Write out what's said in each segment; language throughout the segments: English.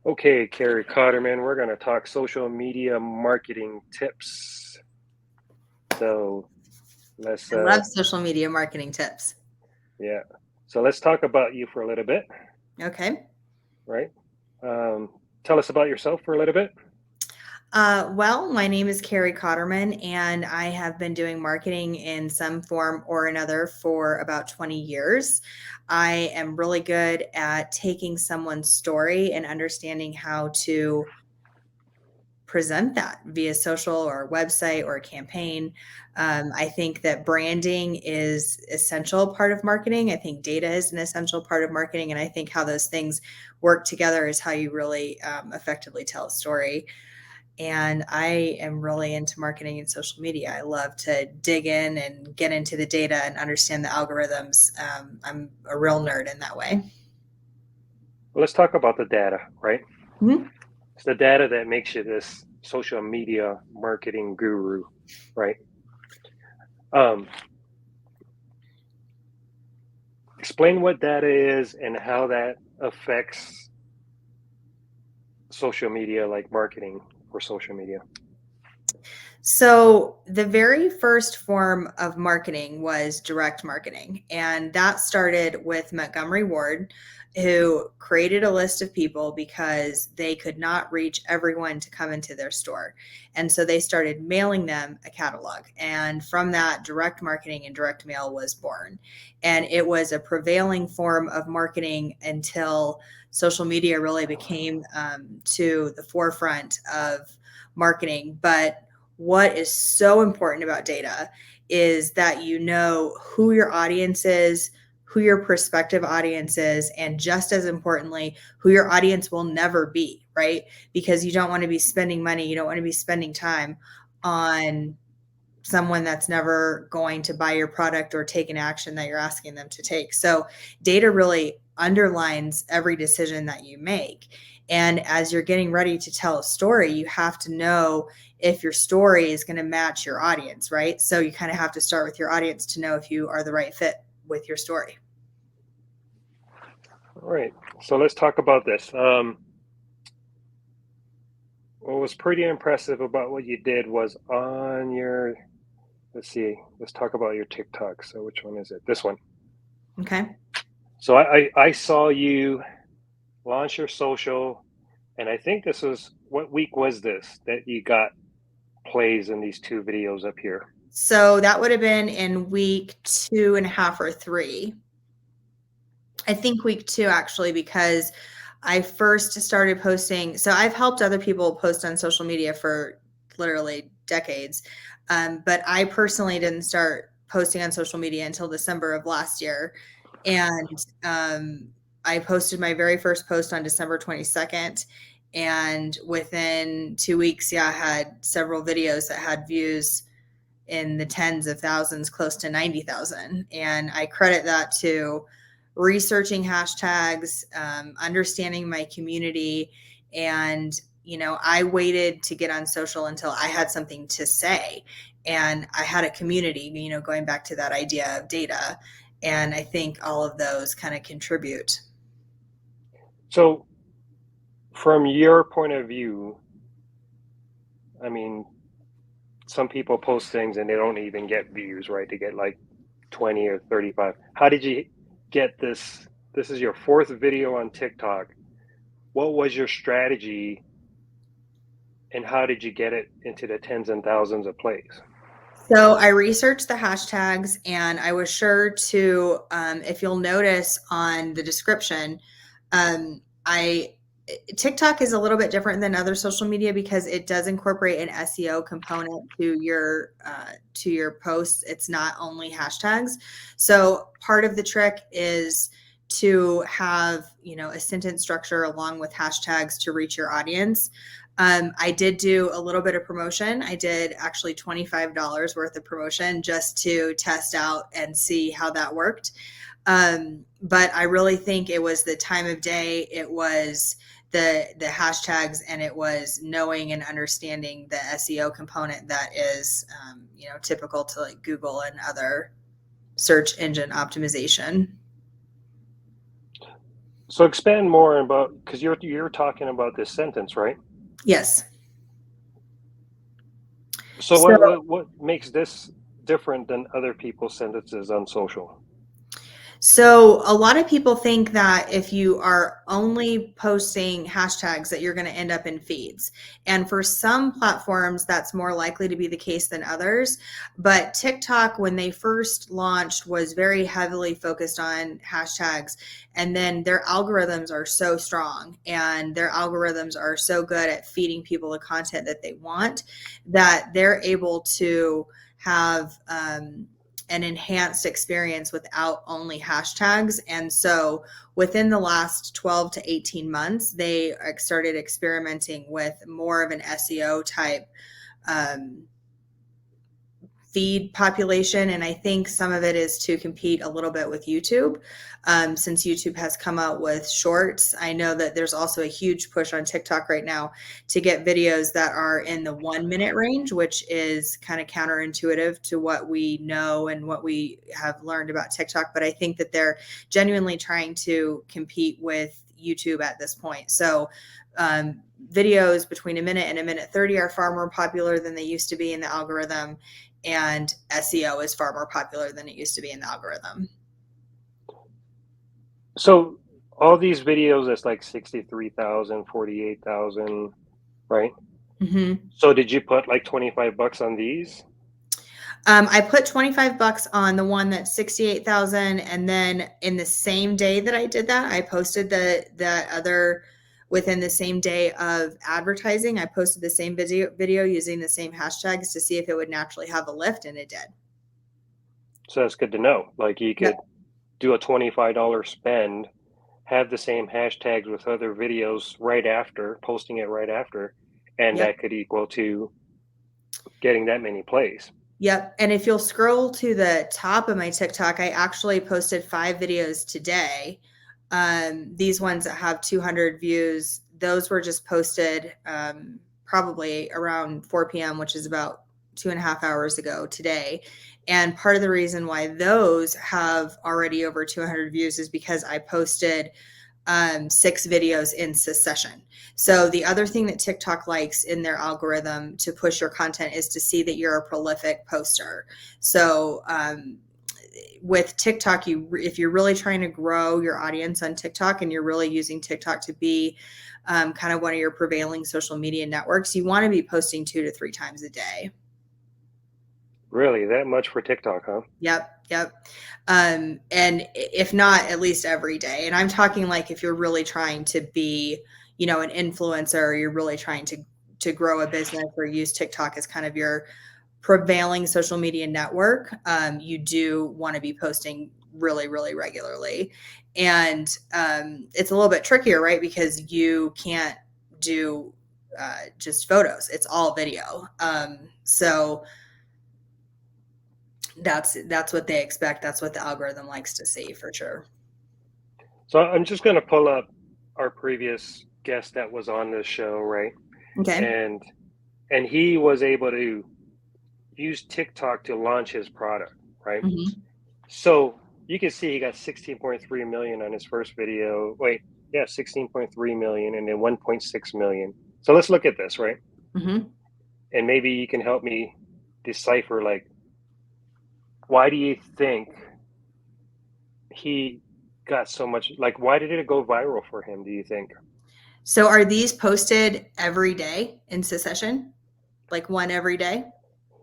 Okay, Carrie Cotterman, we're going to talk social media marketing tips. So let's, I love social media marketing tips. yeah. So let's talk about you for a little bit, Okay. right? Um, Tell us about yourself for a little bit. Well, my name is Carrie Cotterman, and I have been doing marketing in some form or another for about 20 years. I am really good at taking someone's story and understanding how to present that via social or a website or a campaign. I think that branding is essential part of marketing. I think data is an essential part of marketing, and I think how those things work together is how you really effectively tell a story. And I am really into marketing and social media. I love to dig in and get into the data and understand the algorithms. I'm a real nerd in that way. Well, let's talk about the data, right? Mhm. It's the data that makes you this social media marketing guru, right? Um, Explain what data is and how that affects social media, like marketing for social media. So, the very first form of marketing was direct marketing. And that started with Montgomery Ward, who created a list of people because they could not reach everyone to come into their store. And so they started mailing them a catalog. And from that, direct marketing and direct mail was born. And it was a prevailing form of marketing until social media really became to the forefront of marketing. But what is so important about data is that you know who your audience is, who your prospective audience is, and just as importantly, who your audience will never be, right? Because you don't want to be spending money, you don't want to be spending time on someone that's never going to buy your product or take an action that you're asking them to take. So, data really underlines every decision that you make. And as you're getting ready to tell a story, you have to know if your story is going to match your audience, right? So, you kind of have to start with your audience to know if you are the right fit with your story. All right. So let's talk about this. What was pretty impressive about what you did was on your, let's see, let's talk about your TikTok. So which one is it? This one. Okay. So I saw you launch your social, and I think this was, what week was this that you got plays in these two videos up here? So, that would have been in week two and a half or three. I think week two, actually, because I first started posting. So I've helped other people post on social media for literally decades. But I personally didn't start posting on social media until December of last year. And I posted my very first post on December 22nd. And within 2 weeks, yeah, I had several videos that had views in the tens of thousands, close to 90,000. And I credit that to researching hashtags, understanding my community. And, I waited to get on social until I had something to say. And I had a community, going back to that idea of data. And I think all of those kind of contribute. So from your point of view, I mean, some people post things and they don't even get views, right? They get like 20 or 35. How did you get this? This is your fourth video on TikTok. What was your strategy and how did you get it into the tens and thousands of plays? So I researched the hashtags and I was sure to, if you'll notice on the description, I TikTok is a little bit different than other social media because it does incorporate an SEO component to your posts. It's not only hashtags. So part of the trick is to have a sentence structure along with hashtags to reach your audience. I did do a little bit of promotion. I did actually $25 worth of promotion just to test out and see how that worked. But I really think it was the time of day. It was the hashtags, and it was knowing and understanding the SEO component that is typical to like Google and other search engine optimization. So expand more about, because you're talking about this sentence, right? Yes. So So what makes this different than other people's sentences on social? So a lot of people think that if you are only posting hashtags that you're going to end up in feeds. And for some platforms that's more likely to be the case than others, but TikTok when they first launched was very heavily focused on hashtags, and then their algorithms are so strong and their algorithms are so good at feeding people the content that they want that they're able to have an enhanced experience without only hashtags. And so within the last 12 to 18 months, they started experimenting with more of an SEO type um, feed population. And I think some of it is to compete a little bit with YouTube. Since YouTube has come out with shorts, I know that there's also a huge push on TikTok right now to get videos that are in the 1 minute range, which is kind of counterintuitive to what we know and what we have learned about TikTok. But I think that they're genuinely trying to compete with YouTube at this point. So videos between a minute and a minute 30 are far more popular than they used to be in the algorithm, and SEO is far more popular than it used to be in the algorithm. So all these videos, that's like 63,000, 48,000, right? Mm-hmm. So did you put like 25 bucks on these? I put $25 on the one that's 68,000, and then in the same day that I did that, I posted the other within the same day of advertising. I posted the same video using the same hashtags to see if it would naturally have a lift, and it did. So that's good to know. Like you Yep. could do a $25 spend, have the same hashtags with other videos right after, posting it right after, and Yep. that could equal to getting that many plays. Yep. And if you'll scroll to the top of my TikTok, I actually posted 5 videos today. These ones that have 200 views, those were just posted probably around 4 p.m., which is about 2.5 hours ago today. And part of the reason why those have already over 200 views is because I posted 6 videos in succession. So the other thing that TikTok likes in their algorithm to push your content is to see that you're a prolific poster. So with TikTok, if you're really trying to grow your audience on TikTok and you're really using TikTok to be kind of one of your prevailing social media networks, you want to be posting 2 to 3 times a day. Really, that much for TikTok, huh? Yep, yep. And if not, at least every day. And I'm talking like if you're really trying to be, an influencer, or you're really trying to grow a business or use TikTok as kind of your prevailing social media network, you do want to be posting really, really regularly. And it's a little bit trickier, right? Because you can't do just photos; it's all video. So that's what they expect. That's what the algorithm likes to see for sure. So I'm just going to pull up our previous guest that was on this show, right? Okay. And he was able to use TikTok to launch his product, right? Hmm. So you can see he got 16.3 million on his first video. Wait, yeah, 16.3 million and then 1.6 million. So let's look at this, right? Hmm. And maybe you can help me decipher, like, why do you think he got so much, like, why did it go viral for him, do you think? So are these posted every day in succession? Like one every day?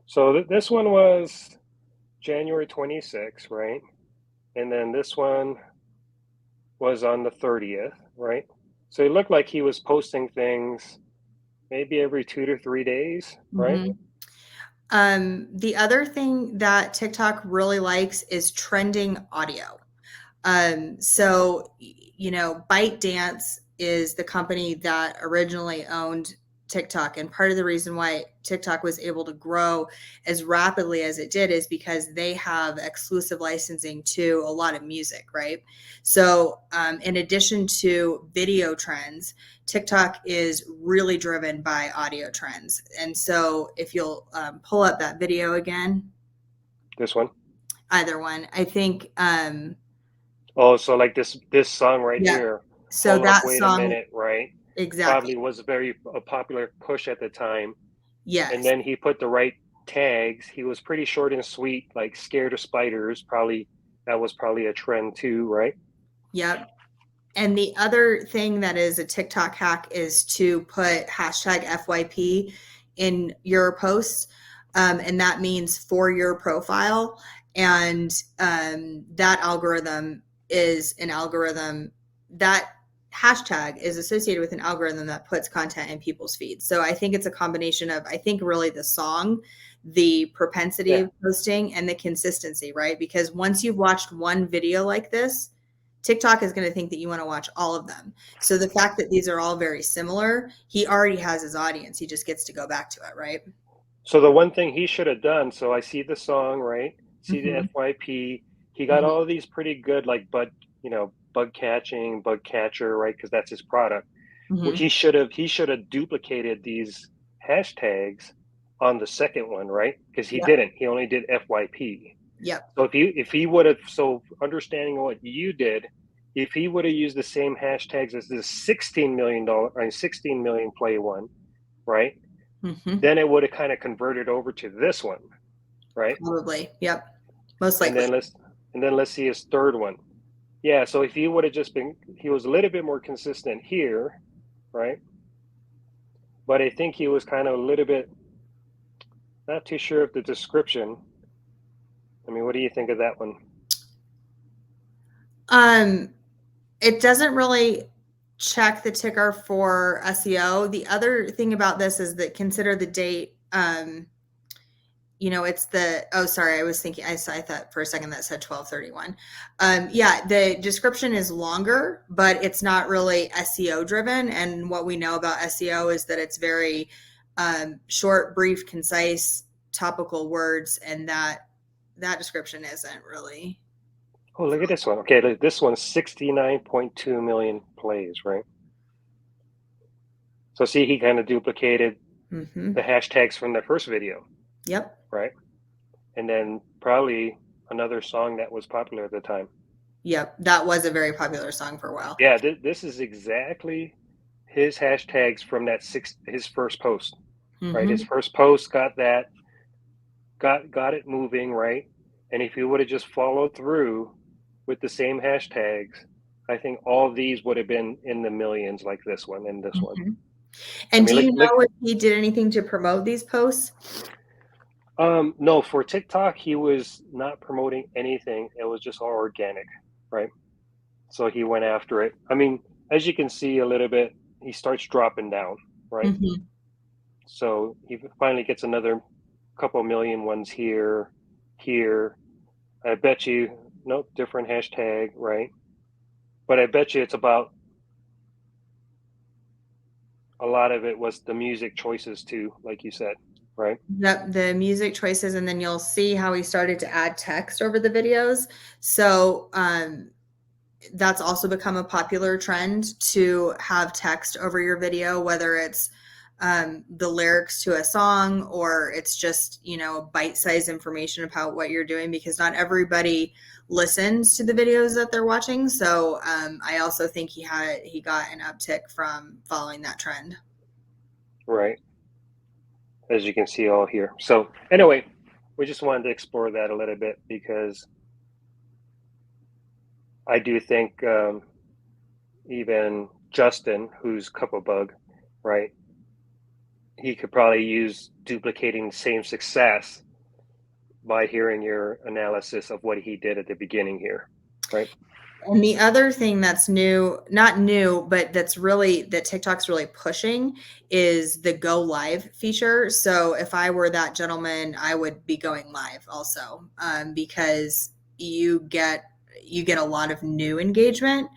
So this one was January 26th, right? And then this one was on the 30th, right? So it looked like he was posting things maybe every 2 to 3 days, right? Hmm. The other thing that TikTok really likes is trending audio. ByteDance is the company that originally owned TikTok. And part of the reason why TikTok was able to grow as rapidly as it did is because they have exclusive licensing to a lot of music, right? So, in addition to video trends, TikTok is really driven by audio trends. And so, if you'll pull up that video again, This one. either one, I think, Oh, so like this song right yeah, here. So hold up, that wait a song, minute, right? exactly. Probably was a popular push at the time. And Yes. then he put the right tags. He was pretty short and sweet, like scared of spiders. Probably that was probably a trend too, right? Yep. And the other thing that is a TikTok hack is to put hashtag FYP in your posts. And that means for your profile. And that algorithm is an algorithm that hashtag is associated with an algorithm that puts content in people's feeds. So I think it's a combination of, I think, really the song, the propensity Yeah. of posting, and the consistency, right? Because once you've watched one video like this, TikTok is going to think that you want to watch all of them. So the fact that these are all very similar, he already has his audience. He just gets to go back to it, right? So the one thing he should have done, so I see the song, right? See the Mm-hmm. FYP. He got Mm-hmm. all these pretty good like bug catching, bug catcher, right? Because that's his product. Well, Mm-hmm. he should have duplicated these hashtags on the second one, right? Because he Yep. didn't. He only did FYP. Yep. So if he would have, so understanding what you did, if he would have used the same hashtags as this $16 million play one, right? Mm-hmm. Then it would have kind of converted over to this one, right? Probably. Yep. Most And likely. then let's see his third one. Yeah, so if he would have just been, he was a little bit more consistent here, right? But I think he was kind of a little bit not too sure of the description. I mean, what do you think of that one? Um, it doesn't really check the ticker for SEO. The other thing about this is that consider the date. It's sorry, I was thinking, I thought for a second that said 12/31. Yeah, the description is longer, but it's not really SEO driven. And what we know about SEO is that it's very short, brief, concise, topical words, and that description isn't really. Oh, look at this one. Okay, look, this one's 69.2 million plays, right? So see, he kind of duplicated Mm-hmm. the hashtags from the first video, Yep. right? And then probably another song that was popular at the time. Yep. That was a very popular song for a while. Yeah, this is exactly his hashtags from his first post, right? His Mm-hmm. first post got it moving, right? And if he would have just followed through with the same hashtags, I think all these would have been in the millions, like this one and this one. Mm-hmm. I And mean, do you look. know if he did anything to promote these posts? No, for TikTok, he was not promoting anything. It was just all organic, right? So he went after it. I mean, as you can see a little bit, he starts dropping down, right? Mm-hmm. So he finally gets another couple million ones here, here. I bet you, nope, different hashtag, right? But I bet you it's about a lot of it was the music choices too, like you said, right? Yep, the music choices, and then you'll see how he started to add text over the videos. So that's also become a popular trend to have text over your video, whether it's the lyrics to a song or it's just bite-sized information about what you're doing, because not everybody listens to the videos that they're watching. So I also think he got an uptick from following that trend. Right. As you can see all here. So anyway, we just wanted to explore that a little bit because I do think even Justin, who's Couplebug, right? He could probably use duplicating the same success by hearing your analysis of what he did at the beginning here, right? And the other thing that's new, not new, but that TikTok's really pushing is the go live feature. So if I were that gentleman, I would be going live also, because you get a lot of new engagement.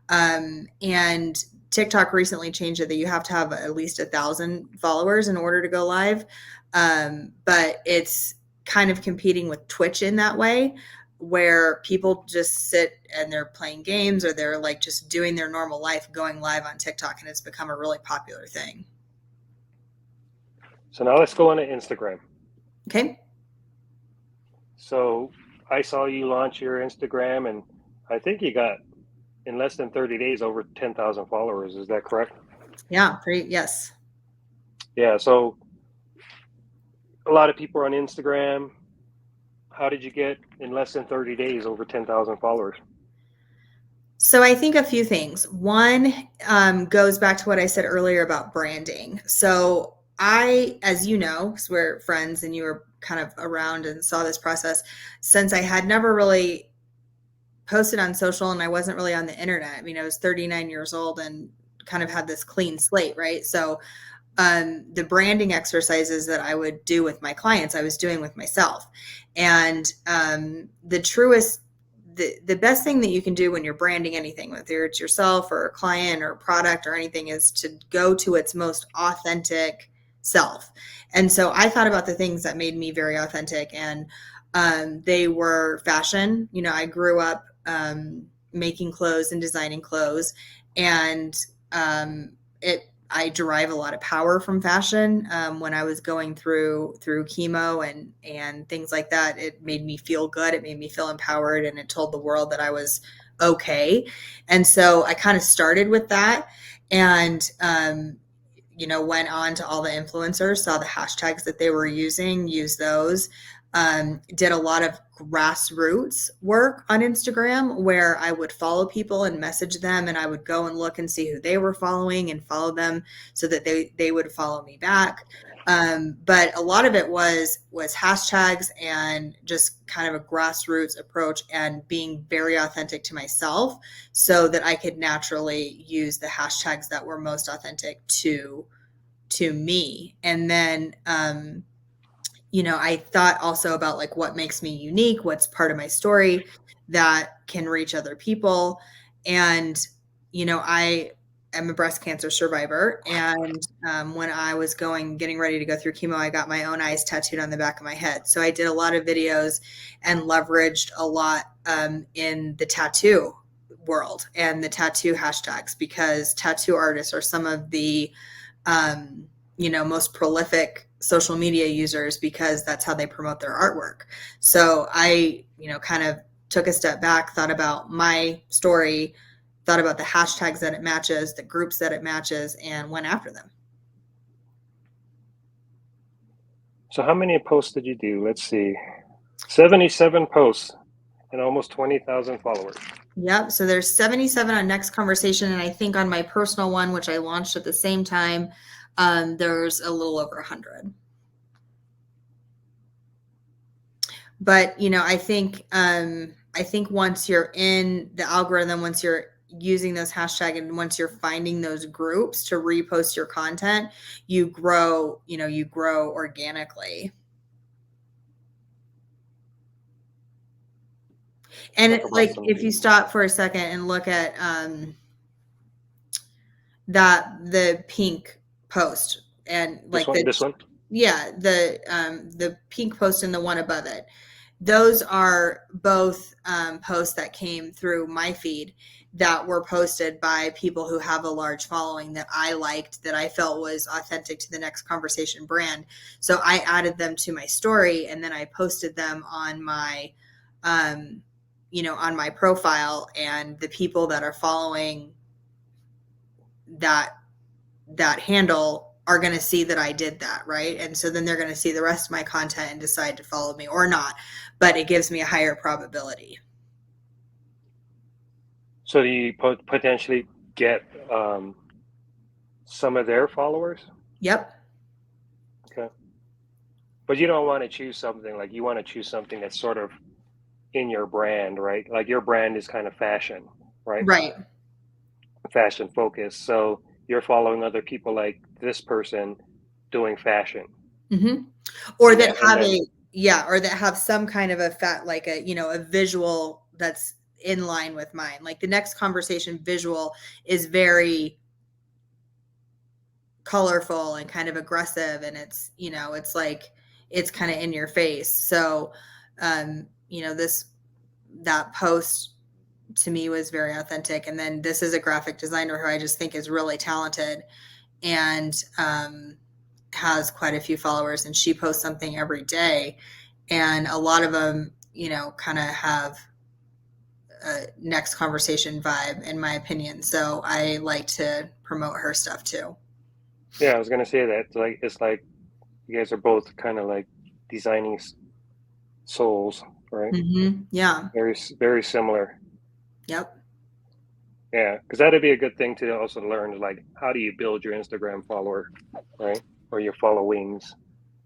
And TikTok recently changed it that you have to have at least 1,000 followers in order to go live. But it's kind of competing with Twitch in that way, where people just sit and they're playing games or they're like just doing their normal life going live on TikTok, and it's become a really popular thing. So now let's go on to Instagram. Okay. So I saw you launch your Instagram, and I think you got in less than 30 days over 10,000 followers. Is that correct? Yeah, pretty, yes. Yeah. So a lot of people are on Instagram. How did you get in less than 30 days over 10,000 followers? So I think a few things. One goes back to what I said earlier about branding. So I, as you know, because we're friends and you were kind of around and saw this process, since I had never really posted on social and I wasn't really on the internet. I mean, I was 39 years old and kind of had this clean slate, right? So the branding exercises that I would do with my clients, I was doing with myself. And the best thing that you can do when you're branding anything, whether it's yourself or a client or a product or anything, is to go to its most authentic self. And so I thought about the things that made me very authentic, and they were fashion. You know, I grew up making clothes and designing clothes, and it I derive a lot of power from fashion. When I was going through chemo and things like that, it made me feel good. It made me feel empowered, and it told the world that I was okay. And so I kind of started with that, and went on to all the influencers, saw the hashtags that they were using, use those. Did a lot of grassroots work on Instagram where I would follow people and message them, and I would go and look and see who they were following and follow them so that they would follow me back. But a lot of it was hashtags and just kind of a grassroots approach and being very authentic to myself so that I could naturally use the hashtags that were most authentic to me. And then I thought also about like what makes me unique, what's part of my story that can reach other people. And, I am a breast cancer survivor. And when I was getting ready to go through chemo, I got my own eyes tattooed on the back of my head. So I did a lot of videos and leveraged a lot in the tattoo world and the tattoo hashtags, because tattoo artists are some of the most prolific social media users because that's how they promote their artwork. So I, kind of took a step back, thought about my story, thought about the hashtags that it matches, the groups that it matches, and went after them. So how many posts did you do? Let's see. 77 posts and almost 20,000 followers. Yep. So there's 77 on Next Conversation. And I think on my personal one, which I launched at the same time, there's a little over 100. But, I think once you're in the algorithm, once you're using those hashtags and once you're finding those groups to repost your content, you grow organically. And if you stop for a second and look at the pink post and this one? Yeah, the pink post and the one above it. Those are both posts that came through my feed that were posted by people who have a large following that I liked, that I felt was authentic to the Next Conversation brand. So I added them to my story, and then I posted them on my on my profile, and the people that are following that handle are going to see that I did that, right? And so then they're going to see the rest of my content and decide to follow me or not, but it gives me a higher probability. So do you potentially get some of their followers? Yep. Okay. But you don't want to choose something like, you want to choose something that's sort of in your brand, right? Like your brand is kind of fashion, right? Right. Fashion focused. So you're following other people like this person doing fashion. Mm-hmm. Or that have some kind of a a visual that's in line with mine. Like the Next Conversation visual is very colorful and kind of aggressive, and it's it's kind of in your face. So that post to me was very authentic. And then this is a graphic designer who I just think is really talented and has quite a few followers, and she posts something every day, and a lot of them kind of have a next conversation vibe, in my opinion. So I like to promote her stuff too. Yeah, I was gonna say that. It's like you guys are both kind of like designing souls, right? Yeah. Very similar. Yep. Yeah, because that'd be a good thing to also learn. Like, how do you build your Instagram follower, right? Or your followings.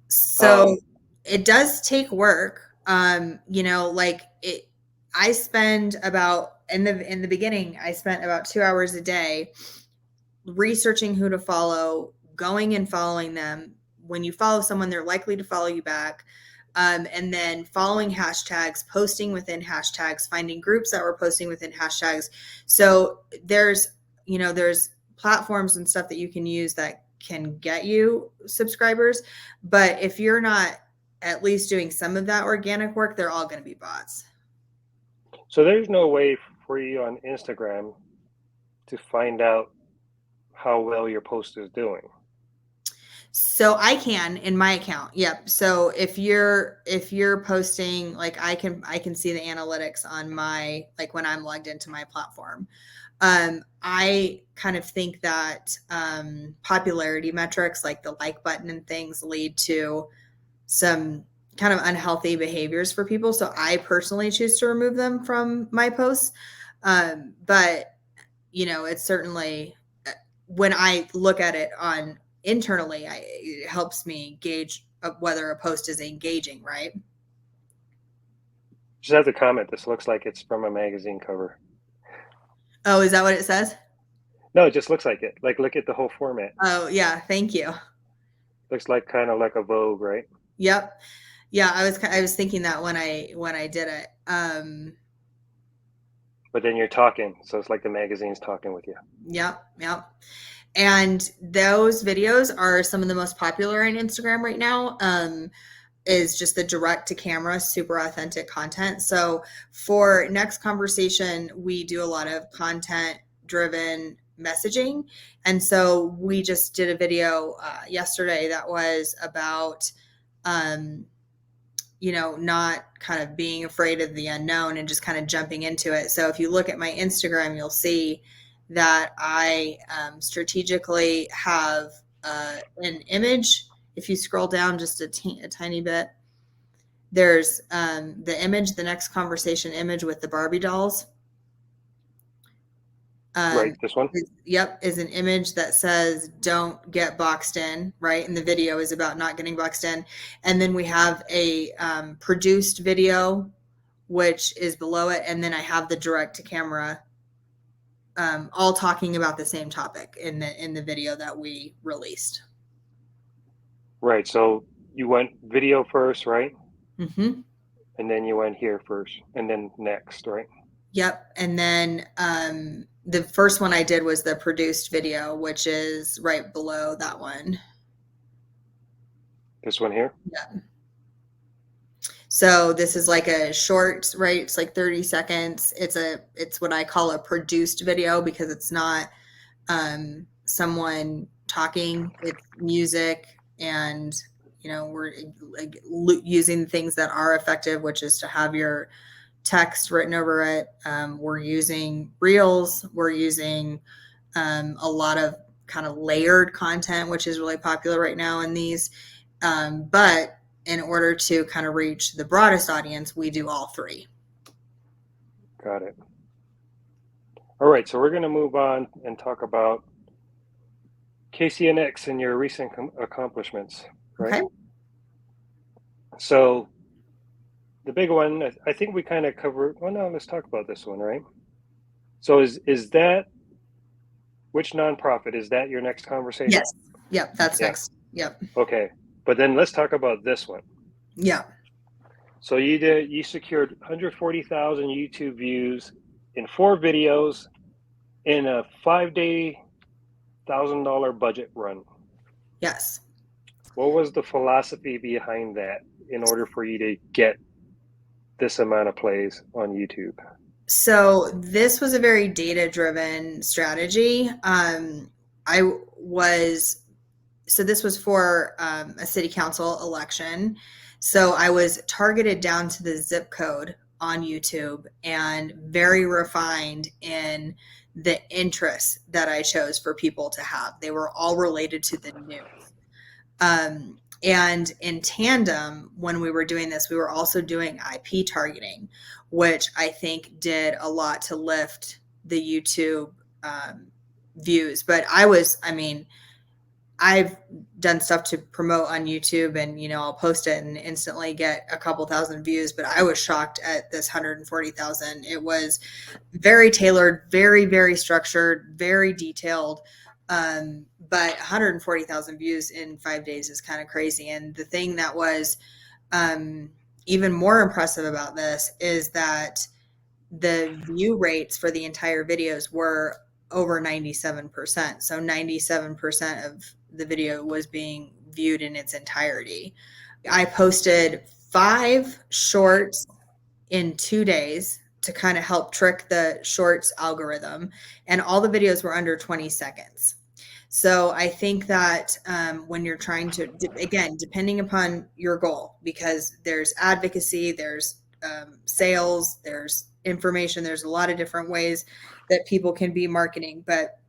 So it does take work. Like it I spend about in the beginning, I spent about 2 hours a day researching who to follow, going and following them. When you follow someone, they're likely to follow you back. And then following hashtags, posting within hashtags, finding groups that were posting within hashtags. So there's platforms and stuff that you can use that can get you subscribers. But if you're not at least doing some of that organic work, they're all going to be bots. So there's no way for you on Instagram to find out how well your post is doing. So I can in my account. Yep. So if you're posting, like I can see the analytics on my, like when I'm logged into my platform. I kind of think that popularity metrics like the like button and things lead to some kind of unhealthy behaviors for people. So I personally choose to remove them from my posts. But it's certainly, when I look at it on internally, it helps me gauge whether a post is engaging, right? Just have to comment. This looks like it's from a magazine cover. Oh, is that what it says? No, it just looks like it. Like, look at the whole format. Oh, yeah. Thank you. Looks like kind of like a Vogue, right? Yep. Yeah, I was thinking that when I did it. But then you're talking, so it's like the magazine's talking with you. Yep, yep. And those videos are some of the most popular on Instagram right now. Is just the direct to camera, super authentic content. So for next conversation, we do a lot of content driven messaging. And so we just did a video yesterday that was about, not kind of being afraid of the unknown and just kind of jumping into it. So if you look at my Instagram, you'll see that I strategically have an image. If you scroll down just a tiny bit, there's the image, the next conversation image with the Barbie dolls. Right, this one? Is an image that says don't get boxed in, right? And the video is about not getting boxed in. And then we have a produced video, which is below it. And then I have the direct to camera, all talking about the same topic in the video that we released. Right, so you went video first, right? Mm-hmm. And then you went here first, and then next, right? Yep. And then the first one I did was the produced video, which is right below that one. This one here? Yeah. So this is like a short, right? It's like 30 seconds. It's what I call a produced video because it's not someone talking. It's music, and we're like using things that are effective, which is to have your text written over it. We're using reels. We're using a lot of kind of layered content, which is really popular right now in these. But in order to kind of reach the broadest audience, we do all three. Got it. All right, so we're going to move on and talk about KCNX and your recent accomplishments, right? Okay. So the big one, I think we kind of covered. Well, no, let's talk about this one, right? So is that, which nonprofit, is that your next conversation? Yes. Yep. That's next. Yep. Okay. But then let's talk about this one. Yeah. So you secured 140,000 YouTube views in 4 videos in a 5-day $1,000 budget run. Yes. What was the philosophy behind that in order for you to get this amount of plays on YouTube? So this was a very data-driven strategy. This was for a city council election. So I was targeted down to the zip code on YouTube and very refined in the interests that I chose for people to have. They were all related to the news. And in tandem, when we were doing this, we were also doing IP targeting, which I think did a lot to lift the YouTube views. But I mean, I've done stuff to promote on YouTube and, I'll post it and instantly get a couple thousand views, but I was shocked at this 140,000. It was very tailored, very, very structured, very detailed. But 140,000 views in 5 days is kind of crazy. And the thing that was even more impressive about this is that the view rates for the entire videos were over 97%. So 97% of the video was being viewed in its entirety. I posted 5 shorts in 2 days to kind of help trick the shorts algorithm, and all the videos were under 20 seconds. So I think that when you're trying to, again, depending upon your goal, because there's advocacy, there's sales, there's information, there's a lot of different ways that people can be marketing. But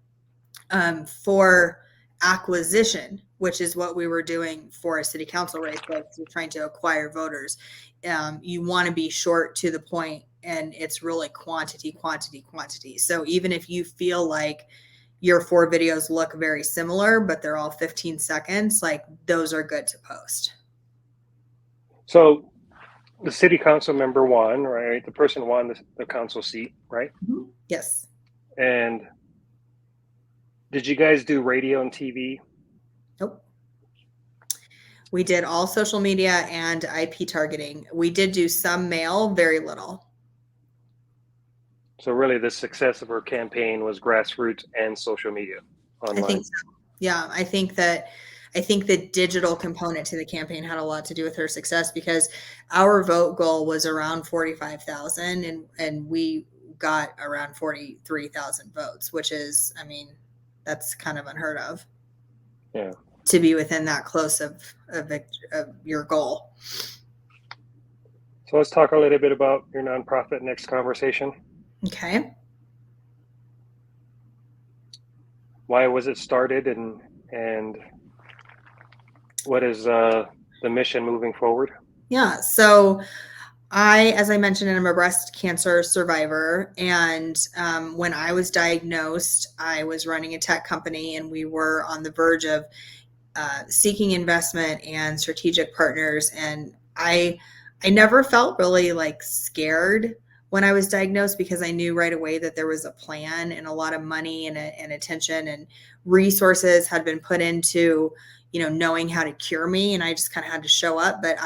for acquisition, which is what we were doing for a city council race, like you're trying to acquire voters, you want to be short to the point, and it's really quantity, quantity, quantity. So even if you feel like your 4 videos look very similar, but they're all 15 seconds, like those are good to post. So the city council member won, right? The person won the council seat, right? Yes. And did you guys do radio and TV? Nope. We did all social media and IP targeting. We did do some mail, very little. So really the success of her campaign was grassroots and social media online. I think so. Yeah, I think the digital component to the campaign had a lot to do with her success, because our vote goal was around 45,000 and we got around 43,000 votes, which is, I mean, that's kind of unheard of. Yeah. To be within that close of your goal. So let's talk a little bit about your nonprofit next conversation. Okay. Why was it started, and what is the mission moving forward? Yeah. So as I mentioned, I'm a breast cancer survivor. And when I was diagnosed, I was running a tech company, and we were on the verge of seeking investment and strategic partners. And I never felt really like scared when I was diagnosed, because I knew right away that there was a plan, and a lot of money and attention and resources had been put into, knowing how to cure me. And I just kind of had to show up. But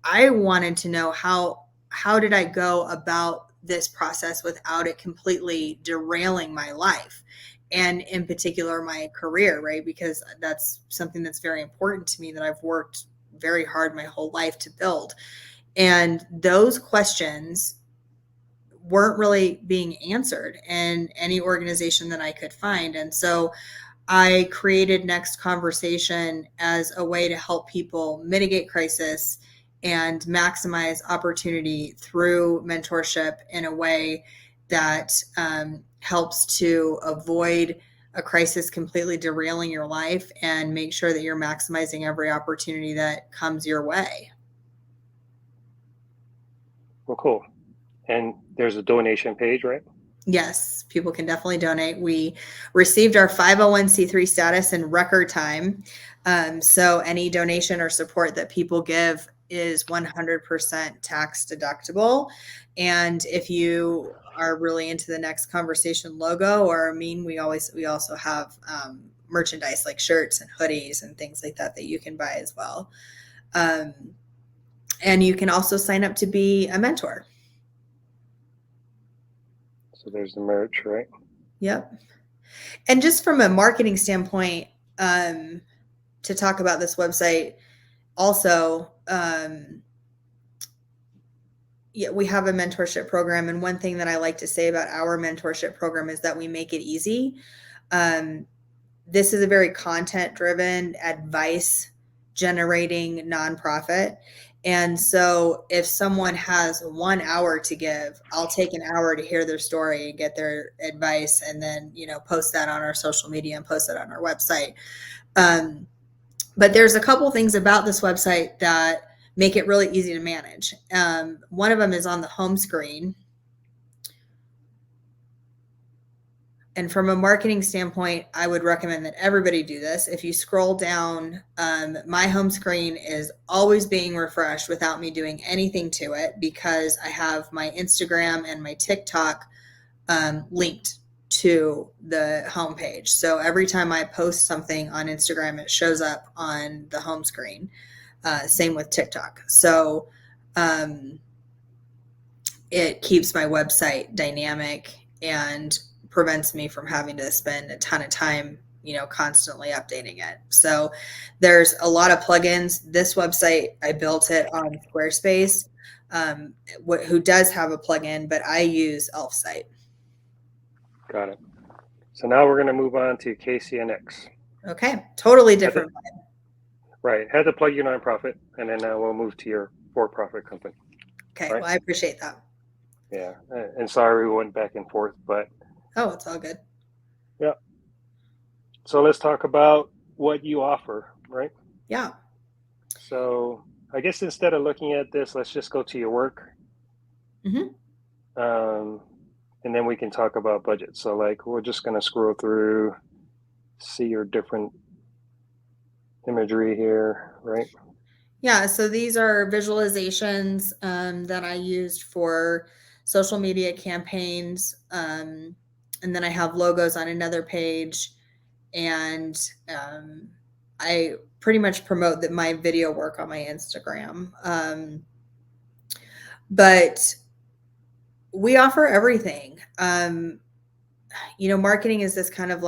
I wanted to know how did I go about this process without it completely derailing my life, and in particular my career, right? Because that's something that's very important to me, that I've worked very hard my whole life to build. And those questions weren't really being answered in any organization that I could find. And so I created Next Conversation as a way to help people mitigate crisis and maximize opportunity through mentorship in a way that helps to avoid a crisis completely derailing your life, and make sure that you're maximizing every opportunity that comes your way. Well, cool. And there's a donation page, right? Yes, people can definitely donate. We received our 501c3 status in record time. So any donation or support that people give is 100% tax deductible. And if you are really into the Next Conversation logo, or we also have merchandise like shirts and hoodies and things like that you can buy as well. And you can also sign up to be a mentor. So there's the merch, right? Yep. And just from a marketing standpoint, to talk about this website also, we have a mentorship program. And one thing that I like to say about our mentorship program is that we make it easy. This is a very content-driven, advice-generating nonprofit. And so if someone has 1 hour to give, I'll take an hour to hear their story and get their advice, and then, post that on our social media and post it on our website. But there's a couple things about this website that make it really easy to manage. One of them is on the home screen. And from a marketing standpoint, I would recommend that everybody do this. If you scroll down, my home screen is always being refreshed without me doing anything to it, because I have my Instagram and my TikTok linked to the homepage. So every time I post something on Instagram, it shows up on the home screen. Same with TikTok. So it keeps my website dynamic and prevents me from having to spend a ton of time, constantly updating it. So there's a lot of plugins. This website, I built it on Squarespace, who does have a plugin, but I use Elfsight. Got it. So now we're going to move on to KCNX. Okay, totally different. Right. Had to plug your nonprofit, and then we'll move to your for-profit company. Okay, right? Well, I appreciate that. Yeah, and sorry we went back and forth, but... Oh, it's all good. Yeah. So let's talk about what you offer, right? Yeah. So I guess instead of looking at this, let's just go to your work. Mm-hmm. And then we can talk about budget. So we're just going to scroll through, see your different imagery here, right? Yeah, so these are visualizations that I used for social media campaigns. And then I have logos on another page. And I pretty much promote my video work on my Instagram. But we offer everything. Marketing is this kind of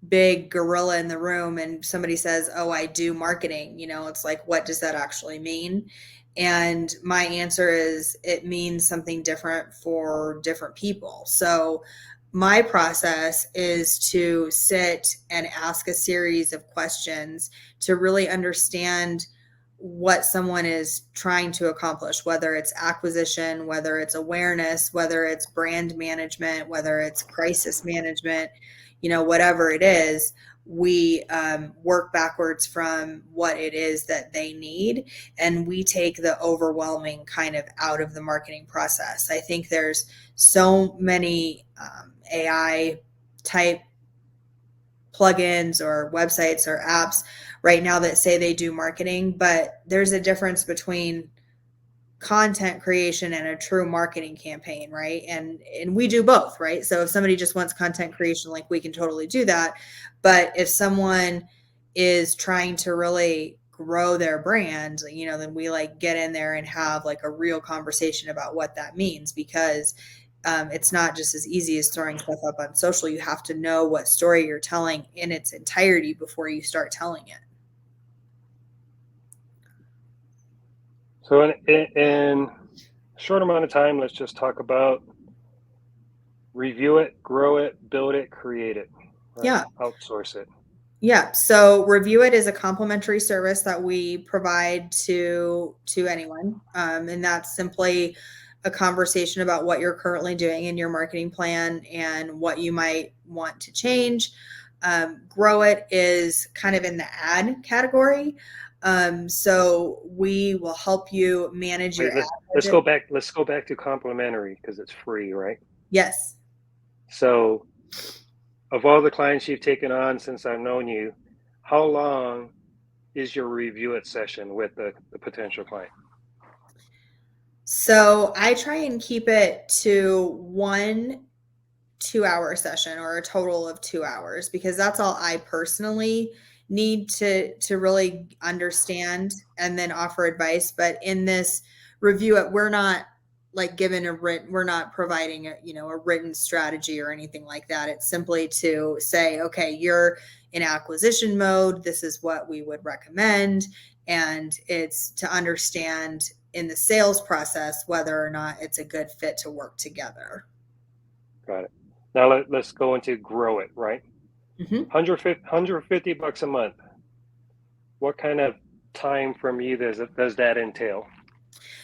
big gorilla in the room, and somebody says, "Oh, I do marketing." It's like, what does that actually mean? And my answer is, it means something different for different people. So my process is to sit and ask a series of questions to really understand what someone is trying to accomplish, whether it's acquisition, whether it's awareness, whether it's brand management, whether it's crisis management, whatever it is. We work backwards from what it is that they need, and we take the overwhelming kind of out of the marketing process. I think there's so many AI type plugins or websites or apps right now that say they do marketing, but there's a difference between content creation and a true marketing campaign, right? And we do both, right? So if somebody just wants content creation, we can totally do that. But if someone is trying to really grow their brand, then we get in there and have a real conversation about what that means, because it's not just as easy as throwing stuff up on social. You have to know what story you're telling in its entirety before you start telling it. So in a short amount of time, let's just talk about review it, grow it, build it, create it. Right? Yeah. Outsource it. Yeah. So Review It is a complimentary service that we provide to anyone. And that's simply a conversation about what you're currently doing in your marketing plan and what you might want to change. Grow It is kind of in the ad category. So we will help you manage your ad. Let's go back to complimentary, because it's free, right? Yes. So of all the clients you've taken on since I've known you, how long is your Review It session with the potential client? So I try and keep it to 1 2-hour session, or a total of 2 hours, because that's all I personally need to really understand and then offer advice. But in this Review It, we're not we're not providing a written strategy or anything like that. It's simply to say, okay, you're in acquisition mode. This is what we would recommend. And it's to understand in the sales process whether or not it's a good fit to work together. Got it. Now let's go into Grow It, right? Mm-hmm. $150 a month. What kind of time from you does that entail?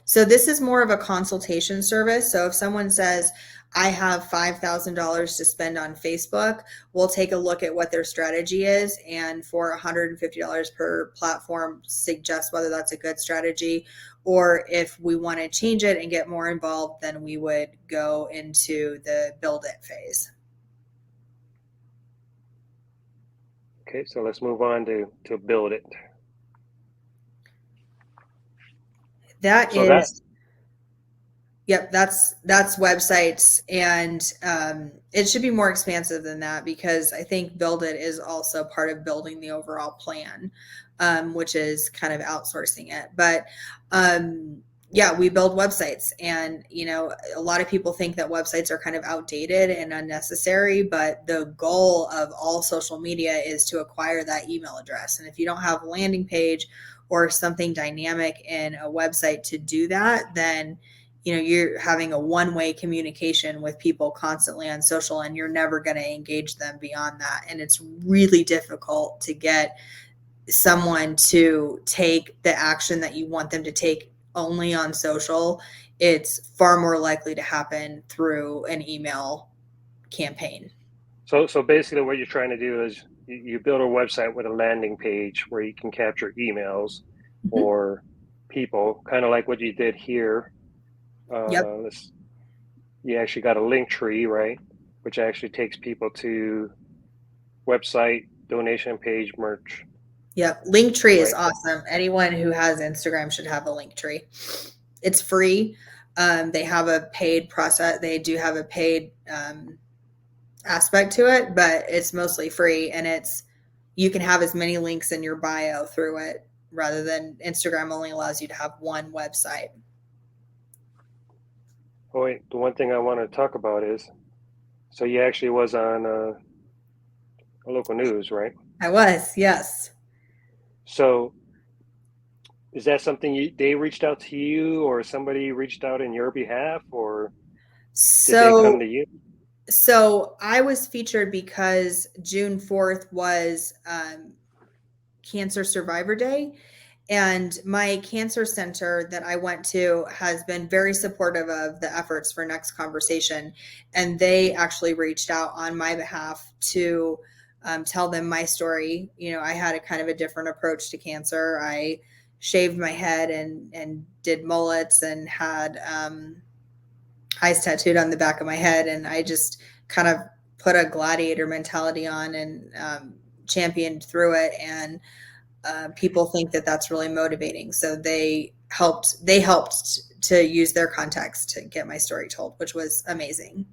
So this is more of a consultation service. So if someone says, I have $5,000 to spend on Facebook, we'll take a look at what their strategy is. And for $150 per platform, suggest whether that's a good strategy. Or if we want to change it and get more involved, then we would go into the build it phase. Okay, so let's move on to build it. Yep, that's websites, and it should be more expansive than that, because I think Build It is also part of building the overall plan, which is kind of outsourcing it. But yeah, we build websites, and a lot of people think that websites are kind of outdated and unnecessary, but the goal of all social media is to acquire that email address. And if you don't have a landing page or something dynamic in a website to do that, then you're having a one-way communication with people constantly on social, and you're never going to engage them beyond that. And it's really difficult to get someone to take the action that you want them to take only on social. It's far more likely to happen through an email campaign. So basically what you're trying to do is you build a website with a landing page where you can capture emails or people, kind of like what you did here. Yep. You actually got a link tree, right? Which actually takes people to website, donation page, merch. Yep. Linktree is awesome. Anyone who has Instagram should have a Linktree. It's free. They have a paid process. They do have a paid aspect to it, but it's mostly free, and you can have as many links in your bio through it, rather than Instagram only allows you to have one website. Oh wait, the one thing I want to talk about is, so you actually was on a local news, right? I was, yes. So is that something they reached out to you, or somebody reached out in your behalf, or did they come to you? So I was featured because June 4th was Cancer Survivor Day. And my cancer center that I went to has been very supportive of the efforts for Next Conversation. And they actually reached out on my behalf to tell them my story. I had a kind of a different approach to cancer. I shaved my head and did mullets and had eyes tattooed on the back of my head. And I just kind of put a gladiator mentality on and championed through it. And people think that that's really motivating. So they helped to use their contacts to get my story told, which was amazing.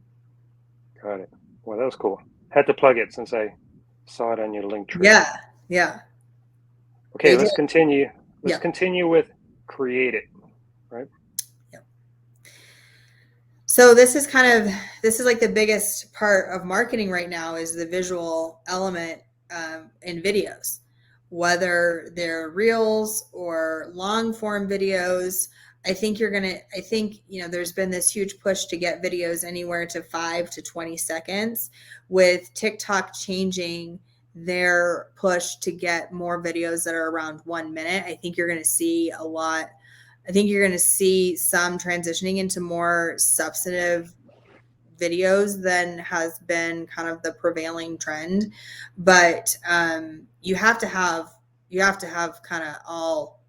Got it. Well, that was cool. Had to plug it since I saw it on your link tree. Yeah. Okay, let's continue. Let's continue with Create It, right? Yeah. So this is like the biggest part of marketing right now, is the visual element in videos. Whether they're reels or long form videos, I think there's been this huge push to get videos anywhere to 5 to 20 seconds, with TikTok changing their push to get more videos that are around 1 minute. I think you're going to see some transitioning into more substantive videos than has been kind of the prevailing trend. But you have to have kind of all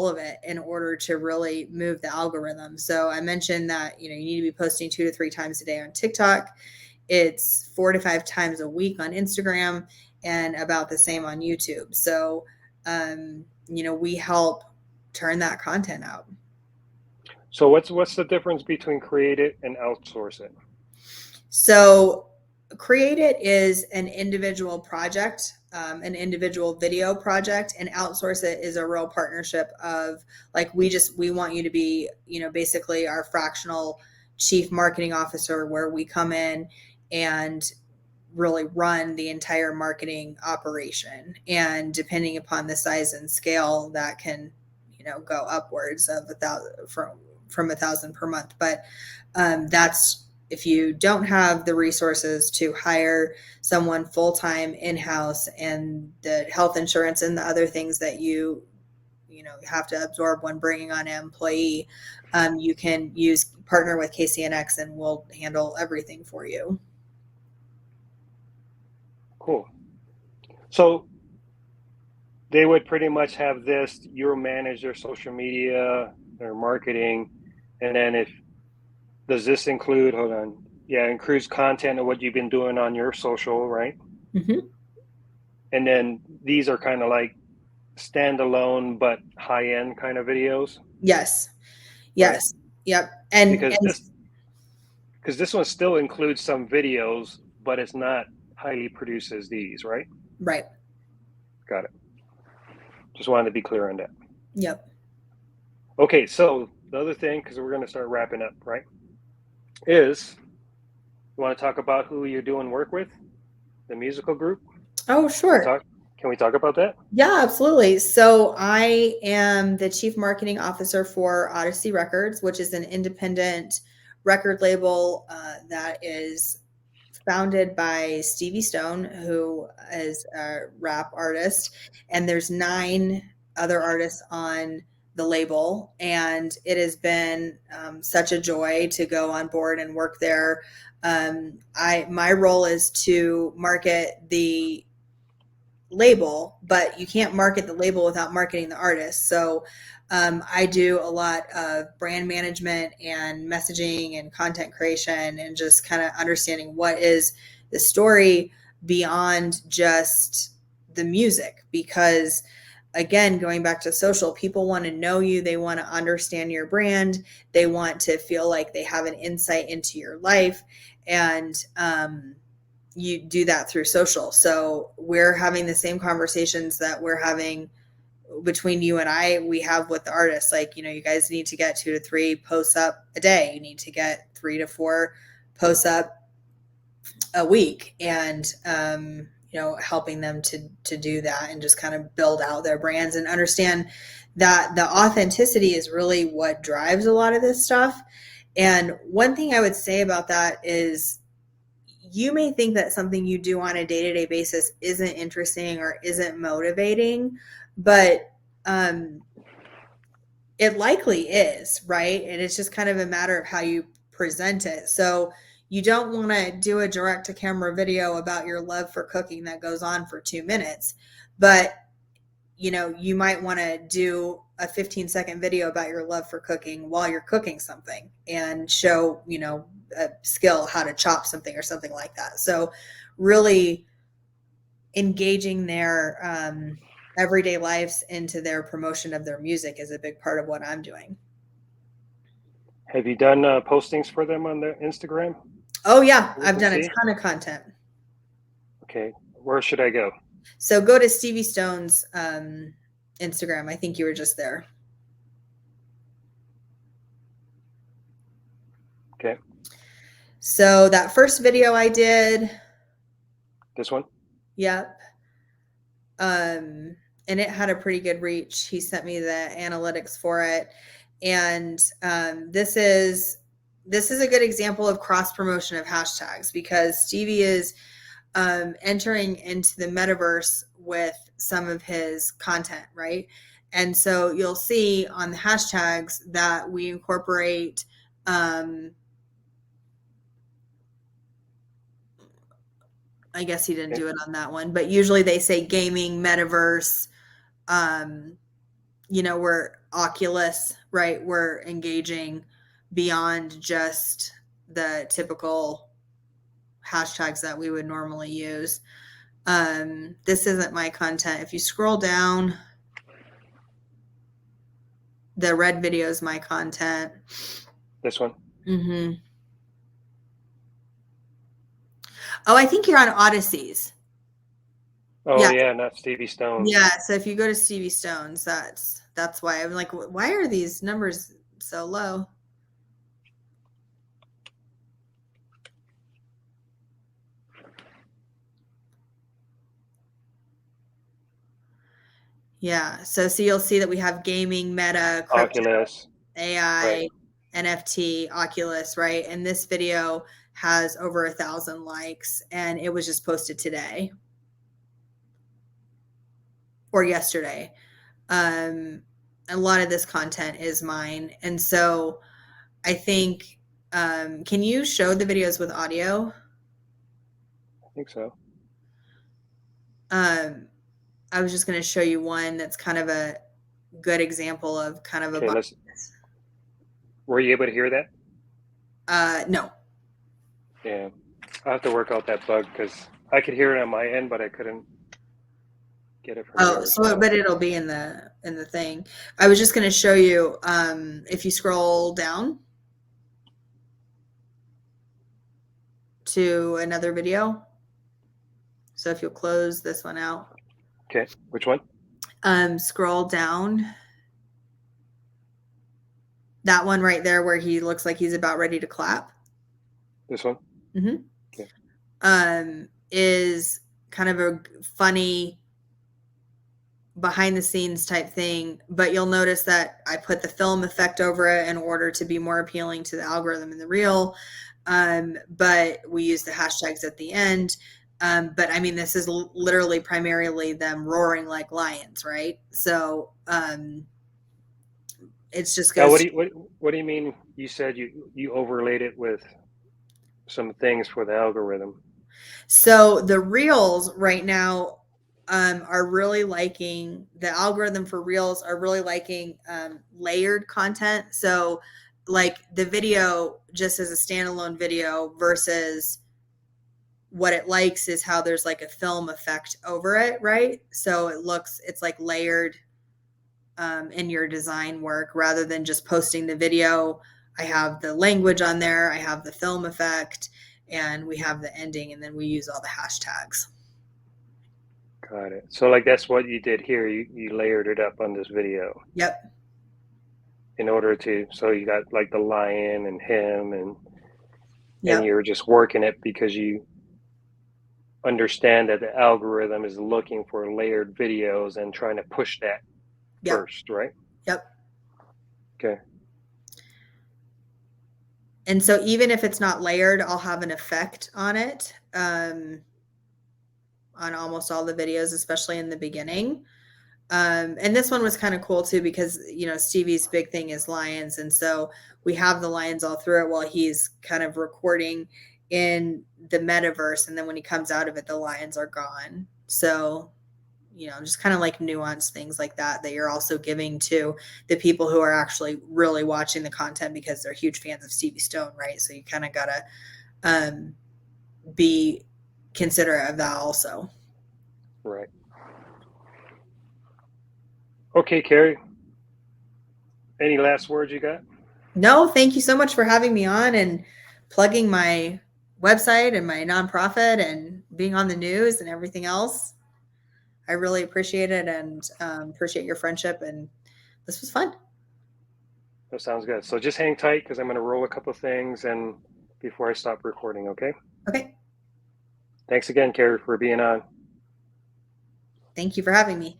of it in order to really move the algorithm. So I mentioned that you need to be posting 2 to 3 times a day on TikTok. It's 4 to 5 times a week on Instagram, and about the same on YouTube. So we help turn that content out. So what's the difference between Create It and outsource it? So Create It is an individual project, an individual video project, and outsource it is a real partnership of, like, we want you to be, basically our fractional chief marketing officer, where we come in and really run the entire marketing operation. And depending upon the size and scale, that can, go upwards of from $1,000 per month. But that's if you don't have the resources to hire someone full-time in-house, and the health insurance and the other things that you you have to absorb when bringing on an employee, you can partner with KCNX and we'll handle everything for you. Cool. So they would pretty much have this, you'll manage their social media, their marketing, and then does this include, hold on, yeah, includes content of what you've been doing on your social, right? Mm-hmm. And then these are kind of like standalone but high-end kind of videos. Yes. Right? Yep. And because this one still includes some videos, but it's not highly produced as these, right? Right. Got it. Just wanted to be clear on that. Yep. Okay, so the other thing, because we're going to start wrapping up, right, is you want to talk about who you're doing work with, the musical group? Oh, sure. Can we talk about that? Yeah, absolutely. So I am the chief marketing officer for Odyssey Records, which is an independent record label that is founded by Stevie Stone, who is a rap artist, and there's 9 other artists on the label, and it has been such a joy to go on board and work there. My role is to market the label, but you can't market the label without marketing the artist. So I do a lot of brand management and messaging and content creation and just kind of understanding what is the story beyond just the music. Because again, going back to social, people want to know you, they want to understand your brand, they want to feel like they have an insight into your life. And you do that through social. So we're having the same conversations that we're having between you and I, we have with the artists. Like, you guys need to get 2 to 3 posts up a day. You need to get 3 to 4 posts up a week. And, helping them to do that and just kind of build out their brands and understand that the authenticity is really what drives a lot of this stuff. And one thing I would say about that is, you may think that something you do on a day-to-day basis isn't interesting or isn't motivating, but it likely is, right? And it's just kind of a matter of how you present it. So you don't want to do a direct-to-camera video about your love for cooking that goes on for 2 minutes, but you might want to do a 15-second video about your love for cooking while you're cooking something and show, a skill, how to chop something or something like that. So really engaging their everyday lives into their promotion of their music is a big part of what I'm doing. Have you done postings for them on their Instagram? Oh yeah, I've done a ton of content. Okay, where should I go? So go to Stevie Stone's Instagram. I think you were just there. Okay. So that first video I did. This one? Yep. And it had a pretty good reach. He sent me the analytics for it. And this is a good example of cross promotion of hashtags, because Stevie is entering into the metaverse with some of his content, right? And so you'll see on the hashtags that we incorporate I guess he didn't do it on that one, but usually they say gaming, metaverse, we're Oculus, right? We're engaging beyond just the typical hashtags that we would normally use. This isn't my content. If you scroll down, the red video is my content. This one? Mm-hmm. Oh, I think you're on Odysseys. Oh yeah, not Stevie Stone. Yeah, so if you go to Stevie Stone's, that's why I'm like, why are these numbers so low? Yeah, so you'll see that we have gaming, meta, crypto, Oculus, AI, right, NFT, Oculus, right? And this video has over 1,000 likes, and it was just posted today or yesterday. a lot of this content is mine. And so I think, can you show the videos with audio? I think so. I was just going to show you one that's kind of a good example of kind of a. Okay, were you able to hear that? No. Yeah, I'll have to work out that bug because I could hear it on my end, but I couldn't get it from yours. So but it'll be in the thing. I was just going to show you, if you scroll down to another video. So if you'll close this one out. Okay, which one? Scroll down. That one right there where he looks like he's about ready to clap. This one? Mm-hmm. Okay. Is kind of a funny behind the scenes type thing, but you'll notice that I put the film effect over it in order to be more appealing to the algorithm in the reel. But we use the hashtags at the end. But I mean, this is literally primarily them roaring like lions, right? So it's just goes. Now, what do you mean? You said you overlaid it with some things for the algorithm. So the reels right now are really liking, the algorithm for reels are really liking layered content. So like the video just as a standalone video versus what it likes is how there's like a film effect over it, right? So it's like layered in your design work rather than just posting the video. I have the language on there, I have the film effect, and we have the ending, and then we use all the hashtags. Got it. So like that's what you did here. You layered it up on this video. Yep. In order to, so you got like the lion and him and Yep. you're just working it because you understand that the algorithm is looking for layered videos and trying to push that first, right? Yep. Okay. And so even if it's not layered, I'll have an effect on it, on almost all the videos, especially in the beginning. And this one was kind of cool too, because, you know, Stevie's big thing is lions. And so we have the lions all through it while he's kind of recording in the metaverse. And then when he comes out of it, the lions are gone. So, you know, just kind of like nuanced things like that you're also giving to the people who are actually really watching the content because they're huge fans of Stevie Stone, right? So you kind of got to be considerate of that also. Right. Okay, Carrie. Any last words you got? No, thank you so much for having me on and plugging my website and my nonprofit and being on the news and everything else. I really appreciate it and appreciate your friendship. And this was fun. That sounds good. So just hang tight because I'm going to roll a couple of things and before I stop recording, okay? Okay. Thanks again, Carrie, for being on. Thank you for having me.